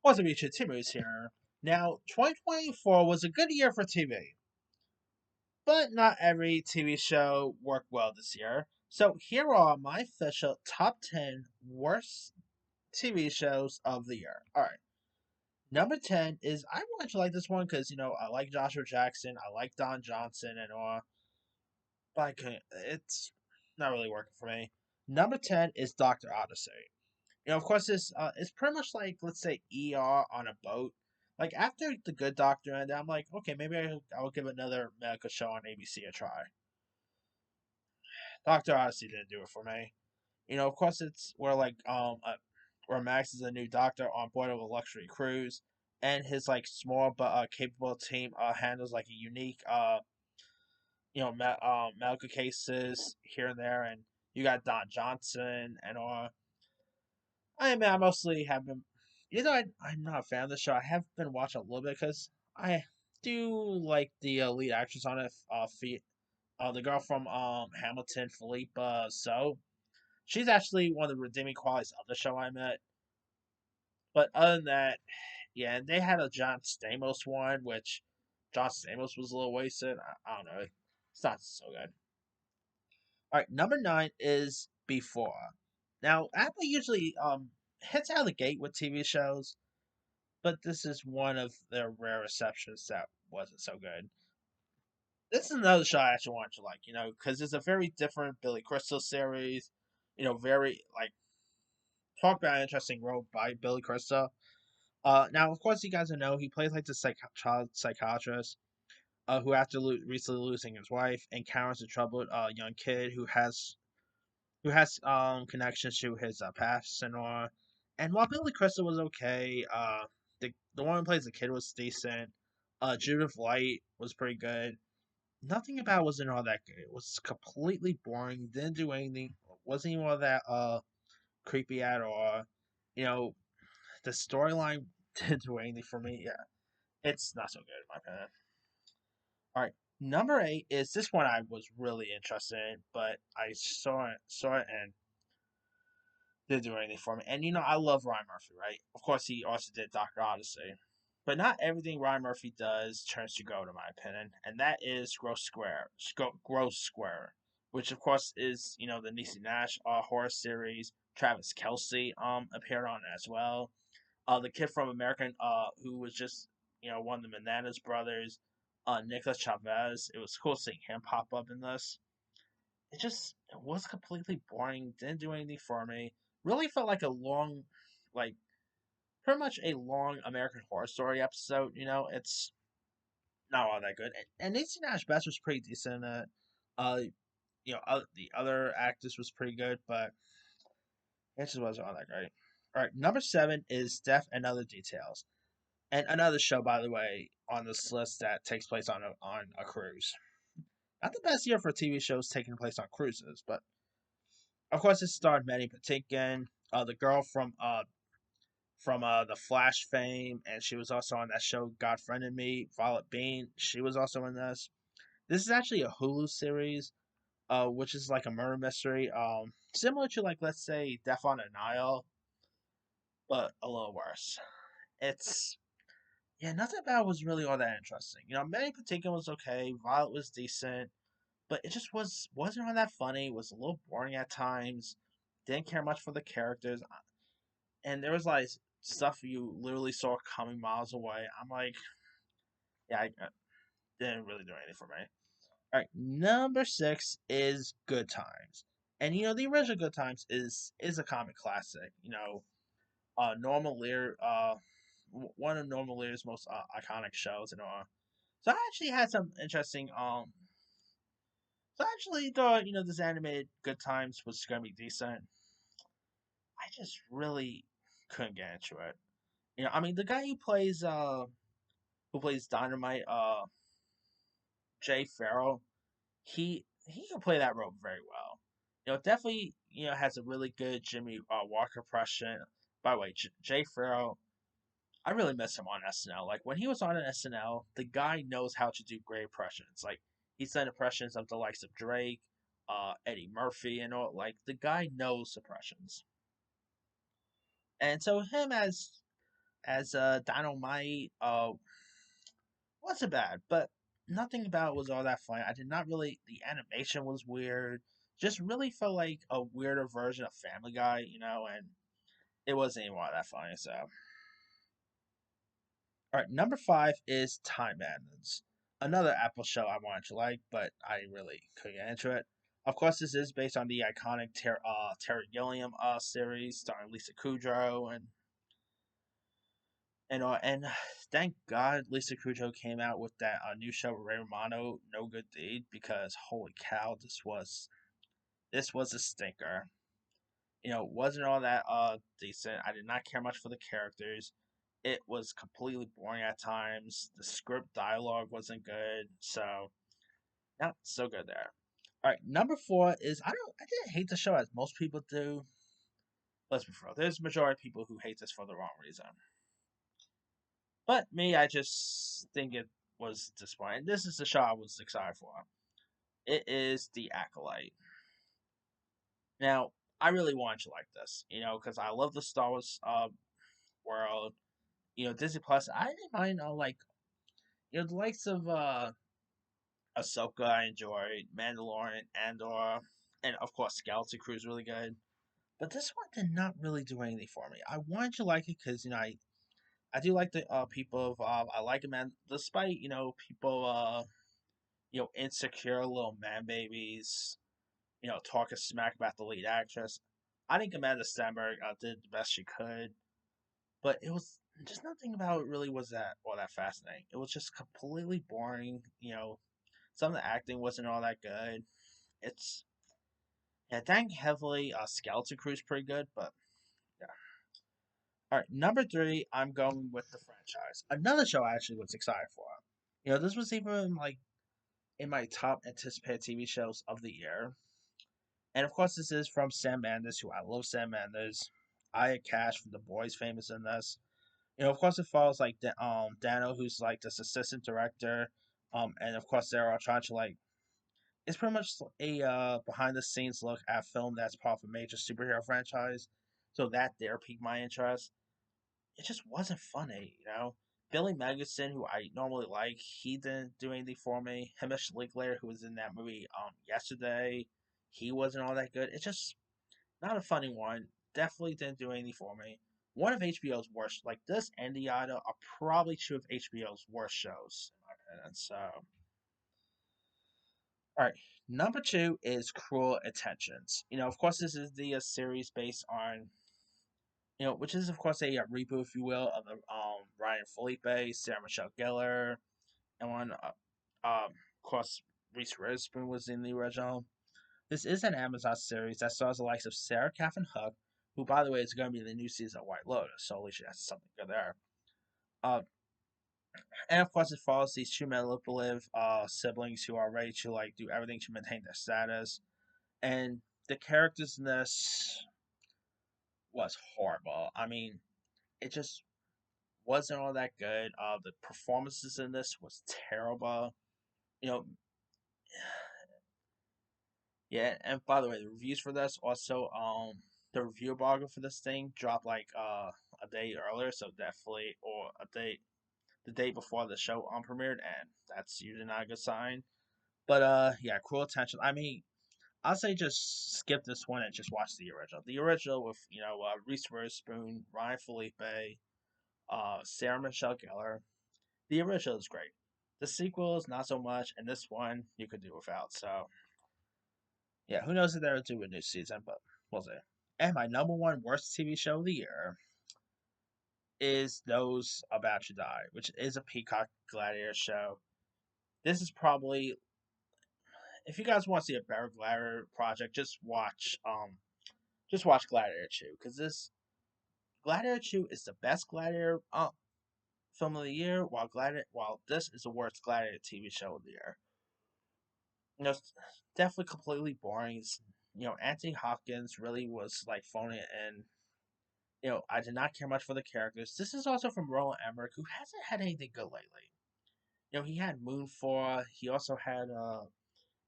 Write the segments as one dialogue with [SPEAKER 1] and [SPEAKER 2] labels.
[SPEAKER 1] What's up, YouTube? Timmy's here. Now, 2024 was a good year for TV, but not every TV show worked well this year. So here are my official top 10 worst TV shows of the year. Alright, number 10 is, I want to like this one because, I like Joshua Jackson, I like Don Johnson and all, but I couldn't, it's not really working for me. Number 10 is Dr. Odyssey. Of course, this it's pretty much like, let's say, ER on a boat. Like after The Good Doctor ended, I'm like, okay, maybe I'll give another medical show on ABC a try. Doctor Odyssey didn't do it for me. Of course, it's where Max is a new doctor on board of a luxury cruise, and his like small but capable team handles like a unique medical cases here and there, and you got Don Johnson and all. I mostly have been, I'm not a fan of the show. I have been watching a little bit because I do like the lead actress on it, the girl from Hamilton, Philippa. So she's actually one of the redeeming qualities of the show I met. But other than that, yeah, and they had a John Stamos one, which John Stamos was a little wasted. I don't know, it's not so good. All right, number 9 is Before. Now, Apple usually hits out of the gate with TV shows, but this is one of their rare receptions that wasn't so good. This is another show I actually want to like, because it's a very different Billy Crystal series. Very like talk about an interesting role by Billy Crystal. Now of course you guys know he plays like the child psychiatrist, who after recently losing his wife encounters a troubled young kid who has connections to his past and all. And while Billy Crystal was okay, the one who plays the kid was decent. Judith Light was pretty good. Nothing about it wasn't all that good. It was completely boring. Didn't do anything. Wasn't even all that creepy at all. You know, the storyline didn't do anything for me. Yeah, it's not so good in my opinion. All right, number 8 is this one I was really interested in, but I saw it and didn't do anything for me. And I love Ryan Murphy, right? Of course, he also did Doctor Odyssey, but not everything Ryan Murphy does turns to gold, in my opinion. And that is Gross Square, which of course is the Niecy Nash horror series. Travis Kelsey appeared on it as well. The kid from American who was just one of the Menendez brothers, Nicholas Chavez. It was cool seeing him pop up in this. It was completely boring. Didn't do anything for me. Really felt like a long, like pretty much a long American Horror Story episode. It's not all that good. And Nancy Nash Best was pretty decent in it. Uh, the other actress was pretty good, but it just wasn't all that great. All right, number 7 is Death and Other Details, and another show, by the way, on this list that takes place on a cruise. Not the best year for TV shows taking place on cruises, but of course, it starred Mandy Patinkin, the girl from the Flash fame, and she was also on that show God Friended Me. Violet Bean, she was also in this. This is actually a Hulu series, which is like a murder mystery, similar to like let's say Death on the Nile, but a little worse. It's yeah, nothing about it was really all that interesting. Mandy Patinkin was okay, Violet was decent, but it just wasn't all that funny. It was a little boring at times. Didn't care much for the characters, and there was like stuff you literally saw coming miles away. I'm like, yeah, I didn't really do anything for me. All right, number 6 is Good Times, and the original Good Times is a comic classic. Normal Lear, one of Normal Lear's most iconic shows and all. So I actually had some interesting. So I actually thought this animated Good Times was gonna be decent. I just really couldn't get into it. I mean, the guy who plays Dynamite, Jay Farrell, he can play that role very well. Definitely, has a really good Jimmy Walker impression. By the way, Jay Farrell, I really miss him on SNL. Like when he was on SNL, the guy knows how to do great impressions. Like he's done impressions of the likes of Drake, Eddie Murphy, and all. Like the guy knows impressions. And so him as as Dynamite. Wasn't bad, but nothing about it was all that funny. I did not really. The animation was weird. Just really felt like a weirder version of Family Guy, and it wasn't even all that funny. So, all right, number five is Time Bandits, another Apple show I wanted to like, but I really couldn't get into it. Of course, this is based on the iconic Terry Gilliam series starring Lisa Kudrow and thank God Lisa Kudrow came out with that new show with Ray Romano, No Good Deed, because holy cow, this was a stinker. Wasn't all that decent. I did not care much for the characters. It was completely boring at times. The script dialogue wasn't good, so not so good there. All right, number four is I didn't hate the show as most people do. Let's be real. There's a majority of people who hate this for the wrong reason. But me, I just think it was disappointing. This is the show I was excited for. It is The Acolyte. Now, I really wanted to like this, because I love the Star Wars world. Disney Plus. I didn't mind the likes of Ahsoka. I enjoyed Mandalorian, Andor, and of course Skeleton Crew is really good. But this one did not really do anything for me. I wanted to like it because I do like the people involved. I like it, man. Despite people insecure little man babies, talking smack about the lead actress. I think Amanda Stenberg did the best she could, but it was just nothing about it really was that all that fascinating. It was just completely boring. Some of the acting wasn't all that good. It's yeah, thank heavily. Skeleton Crew's pretty good, but yeah. All right, number three, I'm going with the franchise. Another show I actually was excited for. This was even like in my top anticipated TV shows of the year. And of course, this is from Sam Mendes, who I love Sam Mendes. Aya Cash from The Boys, famous in this. Of course, it follows like Dano, who's like this assistant director, and of course they're all trying to like. It's pretty much a behind the scenes look at a film that's part of a major superhero franchise. So that there piqued my interest. It just wasn't funny. Billy Magnuson, who I normally like, he didn't do anything for me. Hamish Linklater, who was in that movie yesterday, he wasn't all that good. It's just not a funny one. Definitely didn't do anything for me. One of HBO's worst, like this and The Idol, are probably two of HBO's worst shows, in my opinion. So, all right, number two is Cruel Intentions. Of course, this is the series based on, which is of course a reboot, if you will, of the Ryan Felipe, Sarah Michelle Gellar, and of course, Reese Witherspoon was in the original. This is an Amazon series that stars the likes of Sarah Catherine Hook, who, by the way, is going to be in the new season of White Lotus, so at least that's something good there. Uh, and of course, it follows these two manipulative siblings who are ready to like do everything to maintain their status. And the characters in this was horrible. I mean, it just wasn't all that good. The performances in this was terrible. You know, Yeah, and by the way, the reviews for this also the review embargo for this thing dropped like a day earlier, so definitely or a day the day before the show premiered, and that's usually not a good sign. But yeah, Cruel Attention. I mean, I'll say just skip this one and just watch the original. The original with Reese Witherspoon, Ryan Felipe, Sarah Michelle Gellar. The original is great. The sequel is not so much, and this one you could do without. So yeah, who knows if they'll do a new season, but we'll see. And my number one worst TV show of the year is Those About to Die, which is a Peacock Gladiator show. This is probably if you guys want to see a better Gladiator project, just watch Gladiator 2 because this Gladiator 2 is the best Gladiator film of the year, while this is the worst Gladiator TV show of the year. It's definitely completely boring. Anthony Hopkins really was like phoning it in. I did not care much for the characters. This is also from Roland Emmerich, who hasn't had anything good lately. He had Moonfall. He also had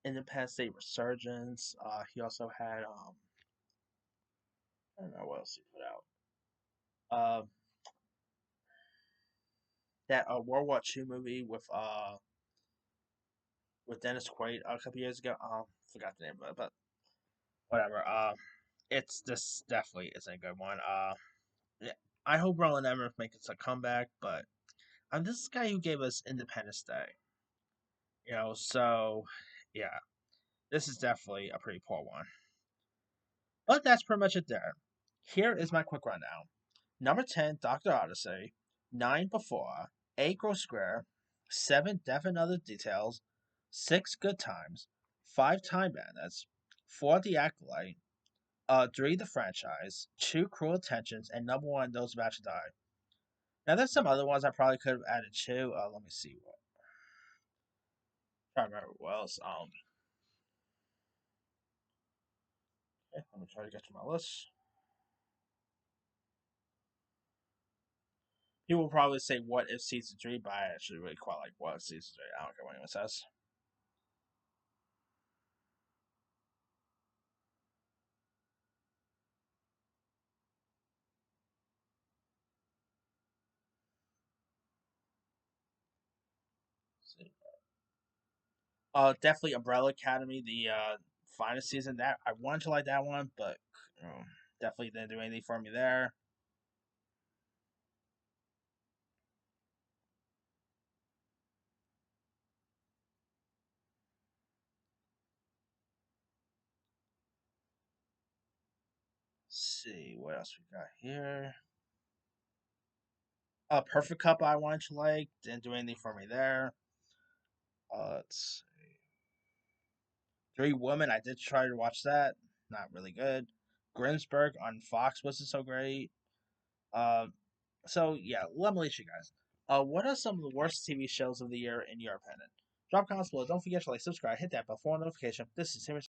[SPEAKER 1] Independence Day Resurgence. He also had I don't know what else he put out. that World War II movie with Dennis Quaid a couple years ago. Forgot the name of it, but whatever. It's this definitely isn't a good one. Yeah, I hope Roland Emmerich makes a comeback, but this is the guy who gave us Independence Day. So yeah, this is definitely a pretty poor one. But that's pretty much it there. Here is my quick rundown. Number 10, Dr. Odyssey. 9, Before. 8, Grow Square. 7, Death and Other Details. 6, Good Times. 5, Time Bandits. 4, The Acolyte. 3, The Franchise. 2, Cruel Intentions. And number 1, Those About to Die. Now, there's some other ones I probably could have added too. Let me see what. Try to remember what else. Okay, let me try to get to my list. People will probably say What If Season 3, but I actually really quite like What If Season 3. I don't care what anyone says. Definitely Umbrella Academy, the finest season. That I wanted to like that one, but definitely didn't do anything for me there. Let's see what else we got here. Perfect Cup I wanted to like, didn't do anything for me there. Let's see. Three Women, I did try to watch that, not really good. Grinsburg on Fox wasn't so great. Uh, so yeah, let me let you guys. What are some of the worst TV shows of the year in your opinion? Drop comments below. Don't forget to like, subscribe, hit that bell for notification. This is Serious.